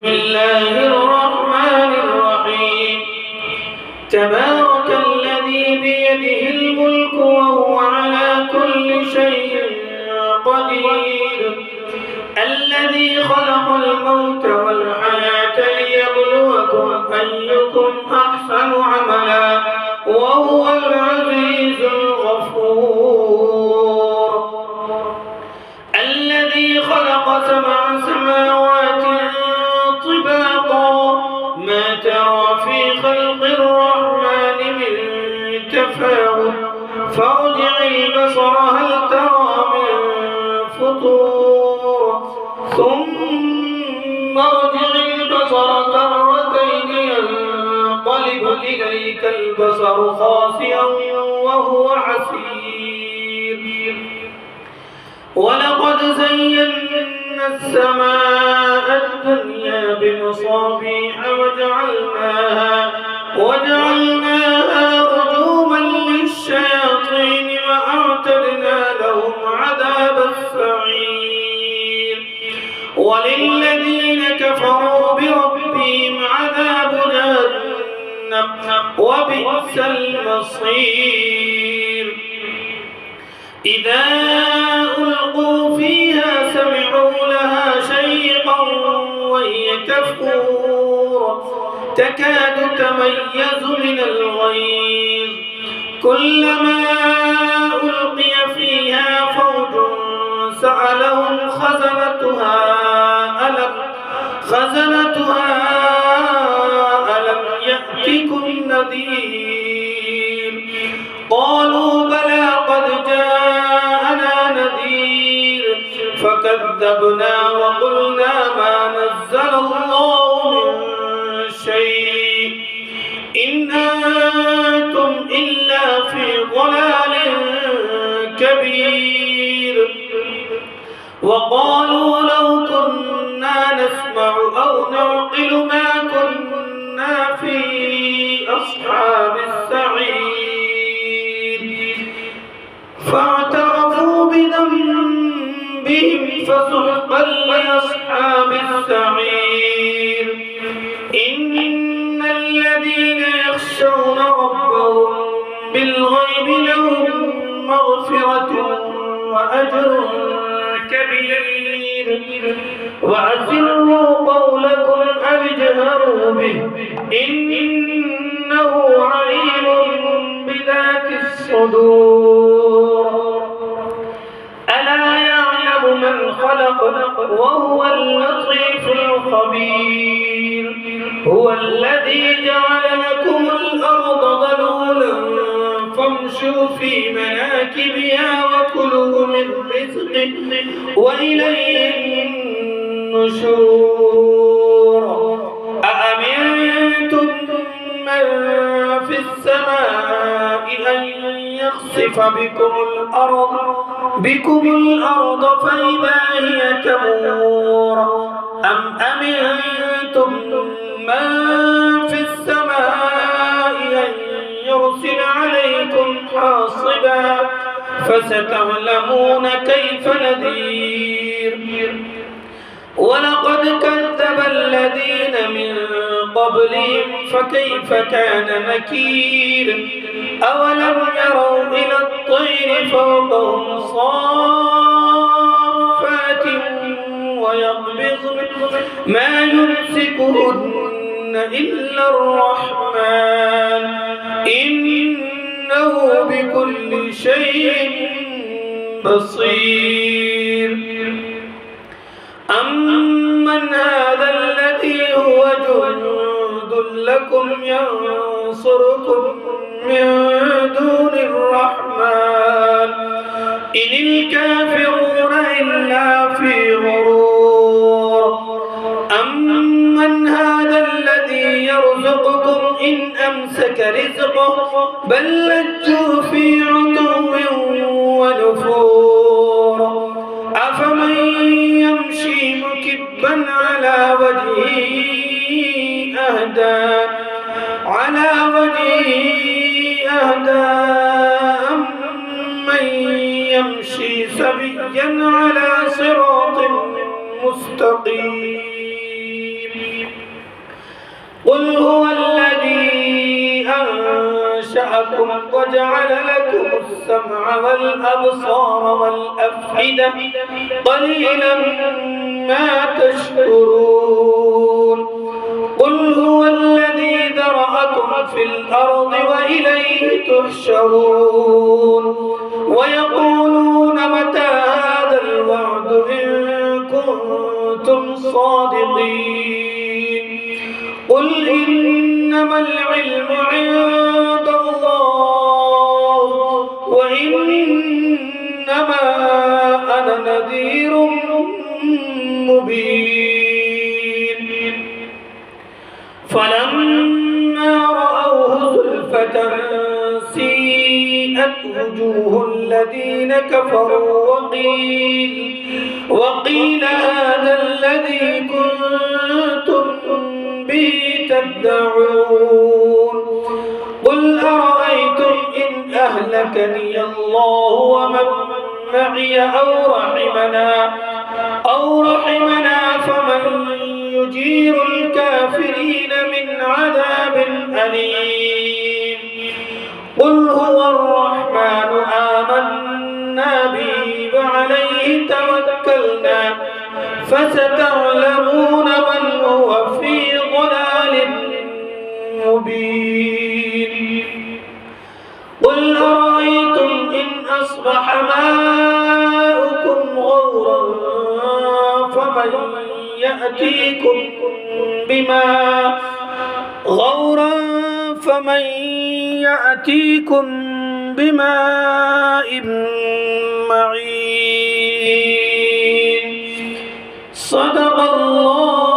بسم الله الرحمن الرحيم. تبارك الذي بيده الملك وهو على كل شيء قدير. الذي خلق الموت والحياة ليبلوكم أيكم أحسن عملا وهو العزيز الغفور. الذي خلق سبع سماوات طباقا ما ترى في خلق الرحمن من تفاوت فارجع البصر هل ترى من فطور ثم ارجع البصر كرتين ينقلب إليك البصر خاسئا وهو حسير. ولقد زينا السماء الدنيا بمصابيح وجعلناها رجوما للشياطين وأعتدنا لهم عذاب السعير. وللذين كفروا بربهم عذاب جهنم وبئس المصير. إذا ألقوا فيها سمعوا لها شيقا وهي تفور تكاد تميز من الغيظ كلما ألقي فيها فوج سألهم خزنتها ألم يأتكم نذير قالوا بلى قد جاءنا نذير فكذبنا وقلنا ما نزل الله من شيء إن أنتم إلا في ضلال كبير. وقالوا لو كنا نسمع أو نعقل ما كنا في أصحاب السعير فاعترفوا بذنبهم فسحقا لأصحاب السعير. إن الذين يخشون ربهم بالغيب لهم مغفرة وأجر كبير. وأسروا قولكم أو اجهروا به إنه عليم بذات الصدور. ألا يعلم من خلق وهو اللطيف الخبير. هو الذي جعل لكم الأرض ذلولا فامشوا في مناكبها وكلوا من رزقه وإليه النشور. أأمنتم من في السماء أن يخسف بكم الأرض فإذا هي تمور أم أمنتم من في السماء أن يرسل عليكم حاصبا فستعلمون كيف نذير. ولقد كذب الذين من قبلهم فكيف كان نكير. أولم يروا إلى الطير فوقهم صافات ويقبضن ما يمسكهن إلا الرحمن إنه بكل شيء بصير. أمن هذا الذي هو جند لكم ينصركم من دون الرحمن إن الكافرون إلا في غرور. أمن هذا الذي يرزقكم إن أمسك رزقه بل لجوا في عتو ونفور. أفمن يمشي مكبا على وجهه أهدى أمن يمشي سويا على صراط مستقيم. خلقكم وجعل لكم السمع والأبصار والأفئدة قليلا ما تشكرون قل هو الذي ذرأكم في الأرض وإليه تحشرون ويقولون متى هذا الوعد إن كنتم صادقين قل إنما العلم عند الله وإنما أنا نذير مبين فلما رأوه زلفة سيئت وجوه الذين كفروا وقيل هذا الذي كنتم به تدعون قل أرأيتم إن أهلكني الله ومن معي أو رحمنا فمن يجير الكافرين من عذاب أليم قل هو الرحمن آمنا به وعليه توكلنا فستعلمون من هو في ضلال مبين قل أرأيتم إن أصبح ماؤكم غورا فمن يأتيكم بماء معين صدق الله